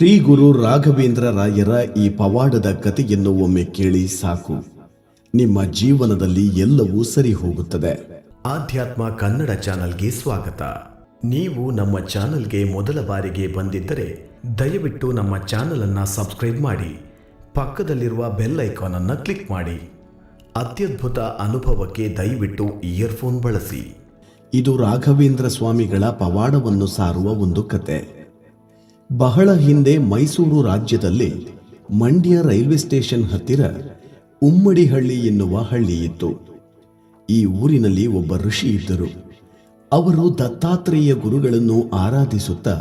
ಶ್ರೀ ಗುರು ರಾಘವೇಂದ್ರ ರಾಯರ ಈ ಪವಾಡದ ಕಥೆಯನ್ನು ಒಮ್ಮೆ ಕೇಳಿ ಸಾಕು, ನಿಮ್ಮ ಜೀವನದಲ್ಲಿ ಎಲ್ಲವೂ ಸರಿ ಹೋಗುತ್ತದೆ. ಆಧ್ಯಾತ್ಮ ಕನ್ನಡ ಚಾನಲ್ಗೆ ಸ್ವಾಗತ. ನೀವು ನಮ್ಮ ಚಾನಲ್ಗೆ ಮೊದಲ ಬಾರಿಗೆ ಬಂದಿದ್ದರೆ ದಯವಿಟ್ಟು ನಮ್ಮ ಚಾನಲ್ ಅನ್ನು ಸಬ್ಸ್ಕ್ರೈಬ್ ಮಾಡಿ, ಪಕ್ಕದಲ್ಲಿರುವ ಬೆಲ್ ಐಕಾನ್ ಅನ್ನು ಕ್ಲಿಕ್ ಮಾಡಿ. ಅತ್ಯದ್ಭುತ ಅನುಭವಕ್ಕೆ ದಯವಿಟ್ಟು ಇಯರ್ಫೋನ್ ಬಳಸಿ. ಇದು ರಾಘವೇಂದ್ರ ಸ್ವಾಮಿಗಳ ಪವಾಡವನ್ನು ಸಾರುವ ಒಂದು ಕತೆ. ಬಹಳ ಹಿಂದೆ ಮೈಸೂರು ರಾಜ್ಯದಲ್ಲಿ ಮಂಡ್ಯ ರೈಲ್ವೆ ಸ್ಟೇಷನ್ ಹತ್ತಿರ ಉಮ್ಮಡಿಹಳ್ಳಿ ಎನ್ನುವ ಹಳ್ಳಿ ಇತ್ತು. ಈ ಊರಿನಲ್ಲಿ ಒಬ್ಬ ಋಷಿ ಇದ್ದರು. ಅವರು ದತ್ತಾತ್ರೇಯ ಗುರುಗಳನ್ನು ಆರಾಧಿಸುತ್ತಾ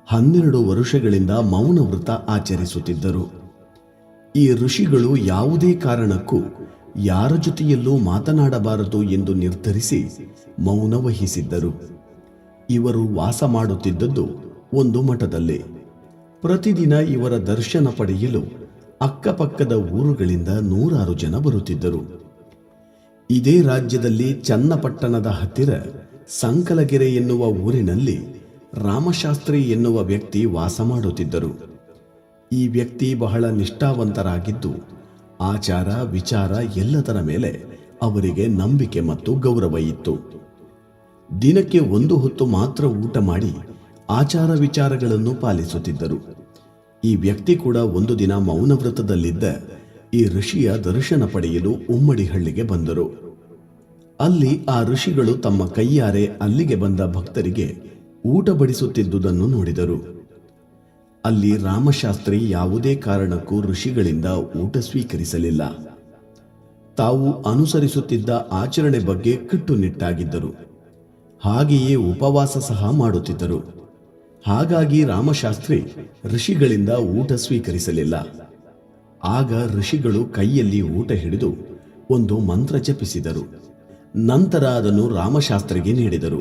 12 ವರ್ಷಗಳಿಂದ ಮೌನ ವ್ರತ ಆಚರಿಸುತ್ತಿದ್ದರು. ಈ ಋಷಿಗಳು ಯಾವುದೇ ಕಾರಣಕ್ಕೂ ಯಾರ ಜೊತೆಯಲ್ಲೂ ಮಾತನಾಡಬಾರದು ಎಂದು ನಿರ್ಧರಿಸಿ ಮೌನ ವಹಿಸಿದ್ದರು. ಇವರು ವಾಸ ಮಾಡುತ್ತಿದ್ದದ್ದು ಒಂದು ಮಠದಲ್ಲಿ. ಪ್ರತಿದಿನ ಇವರ ದರ್ಶನ ಪಡೆಯಲು ಅಕ್ಕಪಕ್ಕದ ಊರುಗಳಿಂದ 100 ಜನ ಬರುತ್ತಿದ್ದರು. ಇದೇ ರಾಜ್ಯದಲ್ಲಿ ಚನ್ನಪಟ್ಟಣದ ಹತ್ತಿರ ಸಂಕಲಗೆರೆ ಎನ್ನುವ ಊರಿನಲ್ಲಿ ರಾಮಶಾಸ್ತ್ರಿ ಎನ್ನುವ ವ್ಯಕ್ತಿ ವಾಸ ಮಾಡುತ್ತಿದ್ದರು. ಈ ವ್ಯಕ್ತಿ ಬಹಳ ನಿಷ್ಠಾವಂತರಾಗಿದ್ದು ಆಚಾರ ವಿಚಾರ ಎಲ್ಲದರ ಮೇಲೆ ಅವರಿಗೆ ನಂಬಿಕೆ ಮತ್ತು ಗೌರವ ಇತ್ತು. ದಿನಕ್ಕೆ 1 ಹೊತ್ತು ಮಾತ್ರ ಊಟ ಮಾಡಿ ಆಚಾರ ವಿಚಾರಗಳನ್ನು ಪಾಲಿಸುತ್ತಿದ್ದರು. ಈ ವ್ಯಕ್ತಿ ಕೂಡ ಒಂದು ದಿನ ಮೌನ ವ್ರತದಲ್ಲಿದ್ದ ಈ ಋಷಿಯ ದರ್ಶನ ಪಡೆಯಲು ಉಮ್ಮಡಿಹಳ್ಳಿಗೆ ಬಂದರು. ಅಲ್ಲಿ ಆ ಋಷಿಗಳು ತಮ್ಮ ಕೈಯಾರೆ ಅಲ್ಲಿಗೆ ಬಂದ ಭಕ್ತರಿಗೆ ಊಟ ಬಡಿಸುತ್ತಿದ್ದುದನ್ನು ನೋಡಿದರು. ಅಲ್ಲಿ ರಾಮಶಾಸ್ತ್ರಿ ಯಾವುದೇ ಕಾರಣಕ್ಕೂ ಋಷಿಗಳಿಂದ ಊಟ ಸ್ವೀಕರಿಸಲಿಲ್ಲ. ತಾವು ಅನುಸರಿಸುತ್ತಿದ್ದ ಆಚರಣೆ ಬಗ್ಗೆ ಕಟ್ಟುನಿಟ್ಟಾಗಿದ್ದರು. ಹಾಗೆಯೇ ಉಪವಾಸ ಸಹ ಮಾಡುತ್ತಿದ್ದರು. ಹಾಗಾಗಿ ರಾಮಶಾಸ್ತ್ರಿ ಋಷಿಗಳಿಂದ ಊಟ ಸ್ವೀಕರಿಸಲಿಲ್ಲ. ಆಗ ಋಷಿಗಳು ಕೈಯಲ್ಲಿ ಊಟ ಹಿಡಿದು ಒಂದು ಮಂತ್ರ ಜಪಿಸಿದರು. ನಂತರ ಅದನ್ನು ರಾಮಶಾಸ್ತ್ರಿಗೆ ನೀಡಿದರು.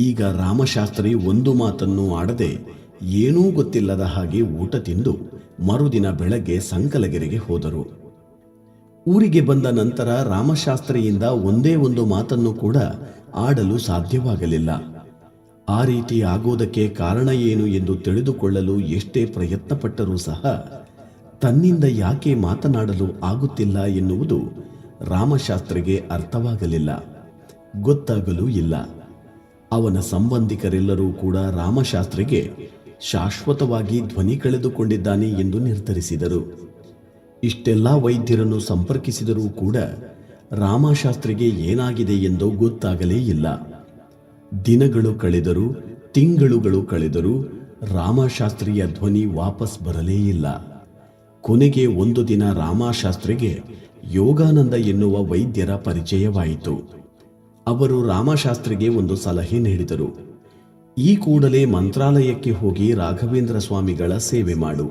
ಈಗ ರಾಮಶಾಸ್ತ್ರಿ ಒಂದು ಮಾತನ್ನು ಆಡದೆ ಏನೂ ಗೊತ್ತಿಲ್ಲದ ಹಾಗೆ ಊಟ ತಿಂದು ಮರುದಿನ ಬೆಳಗ್ಗೆ ಸಂಕಲಗೆರೆಗೆ ಹೋದರು. ಊರಿಗೆ ಬಂದ ನಂತರ ರಾಮಶಾಸ್ತ್ರಿಯಿಂದ ಒಂದೇ ಒಂದು ಮಾತನ್ನು ಕೂಡ ಆಡಲು ಸಾಧ್ಯವಾಗಲಿಲ್ಲ. ಆ ರೀತಿ ಆಗೋದಕ್ಕೆ ಕಾರಣ ಏನು ಎಂದು ತಿಳಿದುಕೊಳ್ಳಲು ಎಷ್ಟೇ ಪ್ರಯತ್ನಪಟ್ಟರೂ ಸಹ ತನ್ನಿಂದ ಯಾಕೆ ಮಾತನಾಡಲು ಆಗುತ್ತಿಲ್ಲ ಎನ್ನುವುದು ರಾಮಶಾಸ್ತ್ರಿಗೆ ಅರ್ಥವಾಗಲಿಲ್ಲ, ಗೊತ್ತಾಗಲೂ ಇಲ್ಲ. ಅವನ ಸಂಬಂಧಿಕರೆಲ್ಲರೂ ಕೂಡ ರಾಮಶಾಸ್ತ್ರಿಗೆ ಶಾಶ್ವತವಾಗಿ ಧ್ವನಿ ಕಳೆದುಕೊಂಡಿದ್ದಾನೆ ಎಂದು ನಿರ್ಧರಿಸಿದರು. ಇಷ್ಟೆಲ್ಲ ವೈದ್ಯರನ್ನು ಸಂಪರ್ಕಿಸಿದರೂ ಕೂಡ ರಾಮಶಾಸ್ತ್ರಿಗೆ ಏನಾಗಿದೆ ಎಂದು ಗೊತ್ತಾಗಲೇ ಇಲ್ಲ. ದಿನಗಳು ಕಳೆದರು, ತಿಂಗಳುಗಳು ಕಳೆದರೂ ರಾಮಶಾಸ್ತ್ರಿಯ ಧ್ವನಿ ವಾಪಸ್ ಬರಲೇ ಇಲ್ಲ. ಕೊನೆಗೆ ಒಂದು ದಿನ ರಾಮಶಾಸ್ತ್ರಿಗೆ ಯೋಗಾನಂದ ಎನ್ನುವ ವೈದ್ಯರ ಪರಿಚಯವಾಯಿತು. ಅವರು ರಾಮಶಾಸ್ತ್ರಿಗೆ ಒಂದು ಸಲಹೆ ನೀಡಿದರು. ಈ ಕೂಡಲೇ ಮಂತ್ರಾಲಯಕ್ಕೆ ಹೋಗಿ ರಾಘವೇಂದ್ರ ಸ್ವಾಮಿಗಳ ಸೇವೆ ಮಾಡು,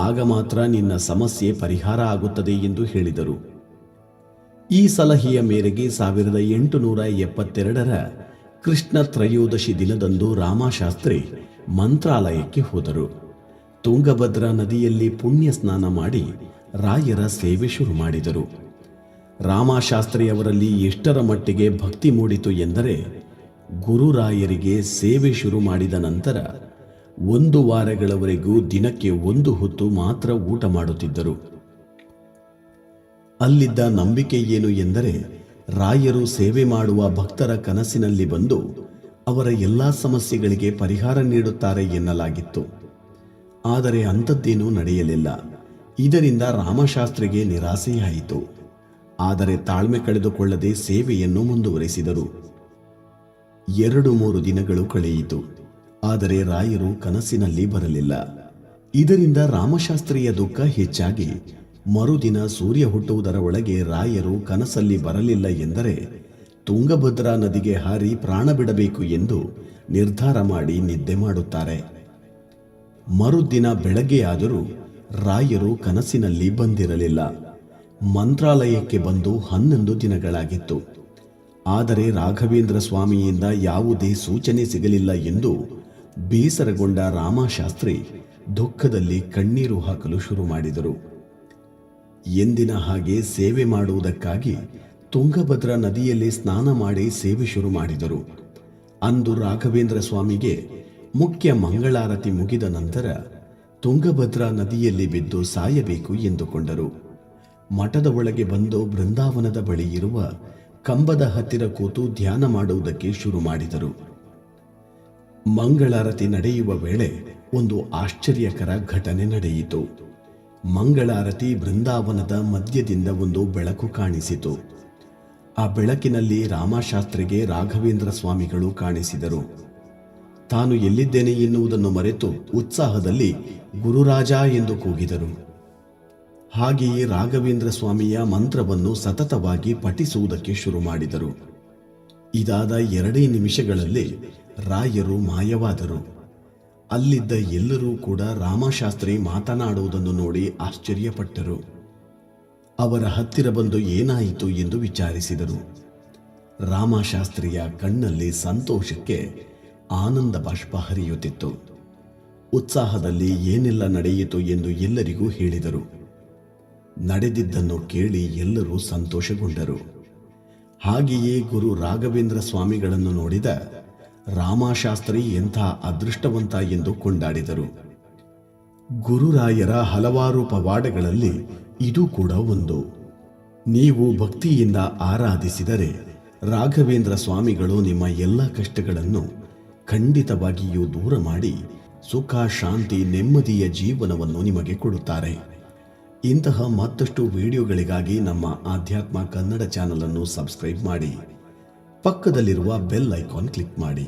ಆಗ ಮಾತ್ರ ನಿನ್ನ ಸಮಸ್ಯೆ ಪರಿಹಾರ ಆಗುತ್ತದೆ ಎಂದು ಹೇಳಿದರು. ಈ ಸಲಹೆಯ ಮೇರೆಗೆ 1872ರ ಕೃಷ್ಣ ತ್ರಯೋದಶಿ ದಿನದಂದು ರಾಮಶಾಸ್ತ್ರಿ ಮಂತ್ರಾಲಯಕ್ಕೆ ಹೋದರು. ತುಂಗಭದ್ರಾ ನದಿಯಲ್ಲಿ ಪುಣ್ಯ ಸ್ನಾನ ಮಾಡಿ ರಾಯರ ಸೇವೆ ಶುರು ಮಾಡಿದರು. ರಾಮಶಾಸ್ತ್ರಿ ಅವರಲ್ಲಿ ಎಷ್ಟರ ಮಟ್ಟಿಗೆ ಭಕ್ತಿ ಮೂಡಿತು ಎಂದರೆ, ಗುರುರಾಯರಿಗೆ ಸೇವೆ ಶುರು ಮಾಡಿದ ನಂತರ 1 ವಾರಗಳವರೆಗೂ ದಿನಕ್ಕೆ 1 ಹೊತ್ತು ಮಾತ್ರ ಊಟ ಮಾಡುತ್ತಿದ್ದರು. ಅಲ್ಲಿದ್ದ ನಂಬಿಕೆ ಏನು ಎಂದರೆ, ರಾಯರು ಸೇವೆ ಮಾಡುವ ಭಕ್ತರ ಕನಸಿನಲ್ಲಿ ಬಂದು ಅವರ ಎಲ್ಲ ಸಮಸ್ಯೆಗಳಿಗೆ ಪರಿಹಾರ ನೀಡುತ್ತಾರೆ ಎನ್ನಲಾಗಿತ್ತು. ಆದರೆ ಅಂಥದ್ದೇನೂ ನಡೆಯಲಿಲ್ಲ. ಇದರಿಂದ ರಾಮಶಾಸ್ತ್ರಿಗೆ ನಿರಾಸೆಯಾಯಿತು. ಆದರೆ ತಾಳ್ಮೆ ಕಳೆದುಕೊಳ್ಳದೆ ಸೇವೆಯನ್ನು ಮುಂದುವರೆಸಿದರು. 2-3 ದಿನಗಳು ಕಳೆಯಿತು. ಆದರೆ ರಾಯರು ಕನಸಿನಲ್ಲಿ ಬರಲಿಲ್ಲ. ಇದರಿಂದ ರಾಮಶಾಸ್ತ್ರಿಯ ದುಃಖ ಹೆಚ್ಚಾಗಿ ಮರುದಿನ ಸೂರ್ಯ ಹುಟ್ಟುವುದರ ಒಳಗೆ ರಾಯರು ಕನಸಲ್ಲಿ ಬರಲಿಲ್ಲ ಎಂದರೆ ತುಂಗಭದ್ರಾ ನದಿಗೆ ಹಾರಿ ಪ್ರಾಣ ಬಿಡಬೇಕು ಎಂದು ನಿರ್ಧಾರ ಮಾಡಿ ನಿದ್ದೆ ಮಾಡುತ್ತಾರೆ. ಮರುದಿನ ಬೆಳಗ್ಗೆ ಆದರೂ ರಾಯರು ಕನಸಿನಲ್ಲಿ ಬಂದಿರಲಿಲ್ಲ. ಮಂತ್ರಾಲಯಕ್ಕೆ ಬಂದು 11 ದಿನಗಳಾಗಿತ್ತು. ಆದರೆ ರಾಘವೇಂದ್ರ ಸ್ವಾಮಿಯಿಂದ ಯಾವುದೇ ಸೂಚನೆ ಸಿಗಲಿಲ್ಲ ಎಂದು ಬೇಸರಗೊಂಡ ರಾಮಶಾಸ್ತ್ರಿ ದುಃಖದಲ್ಲಿ ಕಣ್ಣೀರು ಹಾಕಲು ಶುರು ಮಾಡಿದರು. ಎಂದಿನ ಹಾಗೆ ಸೇವೆ ಮಾಡುವುದಕ್ಕಾಗಿ ತುಂಗಭದ್ರಾ ನದಿಯಲ್ಲಿ ಸ್ನಾನ ಮಾಡಿ ಸೇವೆ ಶುರು ಮಾಡಿದರು. ಅಂದು ರಾಘವೇಂದ್ರ ಸ್ವಾಮಿಗೆ ಮುಖ್ಯ ಮಂಗಳಾರತಿ ಮುಗಿದ ನಂತರ ತುಂಗಭದ್ರಾ ನದಿಯಲ್ಲಿ ಬಿದ್ದು ಸಾಯಬೇಕು ಎಂದುಕೊಂಡರು. ಮಠದ ಒಳಗೆ ಬಂದು ಬೃಂದಾವನದ ಬಳಿ ಇರುವ ಕಂಬದ ಹತ್ತಿರ ಕೂತು ಧ್ಯಾನ ಮಾಡುವುದಕ್ಕೆ ಶುರು ಮಾಡಿದರು. ಮಂಗಳಾರತಿ ನಡೆಯುವ ವೇಳೆ ಒಂದು ಆಶ್ಚರ್ಯಕರ ಘಟನೆ ನಡೆಯಿತು. ಮಂಗಳಾರತಿ ಬೃಂದಾವನದ ಮಧ್ಯದಿಂದ ಒಂದು ಬೆಳಕು ಕಾಣಿಸಿತು. ಆ ಬೆಳಕಿನಲ್ಲಿ ರಾಮಶಾಸ್ತ್ರಿಗೆ ರಾಘವೇಂದ್ರ ಸ್ವಾಮಿಗಳು ಕಾಣಿಸಿದರು. ತಾನು ಎಲ್ಲಿದ್ದೇನೆ ಎನ್ನುವುದನ್ನು ಮರೆತು ಉತ್ಸಾಹದಲ್ಲಿ ಗುರುರಾಜ ಎಂದು ಕೂಗಿದರು. ಹಾಗೆಯೇ ರಾಘವೇಂದ್ರ ಸ್ವಾಮಿಯ ಮಂತ್ರವನ್ನು ಸತತವಾಗಿ ಪಠಿಸುವುದಕ್ಕೆ ಶುರು ಮಾಡಿದರು. ಇದಾದ 2 ನಿಮಿಷಗಳಲ್ಲೇ ರಾಯರು ಮಾಯವಾದರು. ಅಲ್ಲಿದ್ದ ಎಲ್ಲರೂ ಕೂಡ ರಾಮಶಾಸ್ತ್ರಿ ಮಾತನಾಡುವುದನ್ನು ನೋಡಿ ಆಶ್ಚರ್ಯಪಟ್ಟರು. ಅವರ ಹತ್ತಿರ ಬಂದು ಏನಾಯಿತು ಎಂದು ವಿಚಾರಿಸಿದರು. ರಾಮಶಾಸ್ತ್ರಿಯ ಕಣ್ಣಲ್ಲಿ ಸಂತೋಷಕ್ಕೆ ಆನಂದ ಬಾಷ್ಪ ಹರಿಯುತ್ತಿತ್ತು. ಉತ್ಸಾಹದಲ್ಲಿ ಏನೆಲ್ಲ ನಡೆಯಿತು ಎಂದು ಎಲ್ಲರಿಗೂ ಹೇಳಿದರು. ನಡೆದಿದ್ದನ್ನು ಕೇಳಿ ಎಲ್ಲರೂ ಸಂತೋಷಗೊಂಡರು. ಹಾಗೆಯೇ ಗುರು ರಾಘವೇಂದ್ರ ಸ್ವಾಮಿಗಳನ್ನು ನೋಡಿದ ರಾಮಶಾಸ್ತ್ರಿ ಎಂಥ ಅದೃಷ್ಟವಂತ ಎಂದು ಕೊಂಡಾಡಿದರು. ಗುರುರಾಯರ ಹಲವಾರು ಪವಾಡಗಳಲ್ಲಿ ಇದು ಕೂಡ ಒಂದು. ನೀವು ಭಕ್ತಿಯಿಂದ ಆರಾಧಿಸಿದರೆ ರಾಘವೇಂದ್ರ ಸ್ವಾಮಿಗಳು ನಿಮ್ಮ ಎಲ್ಲ ಕಷ್ಟಗಳನ್ನು ಖಂಡಿತವಾಗಿಯೂ ದೂರ ಮಾಡಿ ಸುಖ, ಶಾಂತಿ, ನೆಮ್ಮದಿಯ ಜೀವನವನ್ನು ನಿಮಗೆ ಕೊಡುತ್ತಾರೆ. ಇಂತಹ ಮತ್ತಷ್ಟು ವಿಡಿಯೋಗಳಿಗಾಗಿ ನಮ್ಮ ಆಧ್ಯಾತ್ಮ ಕನ್ನಡ ಚಾನಲ್ ಅನ್ನು ಸಬ್ಸ್ಕ್ರೈಬ್ ಮಾಡಿ. ಪಕ್ಕದಲ್ಲಿರುವ ಬೆಲ್ ಐಕಾನ್ ಕ್ಲಿಕ್ ಮಾಡಿ.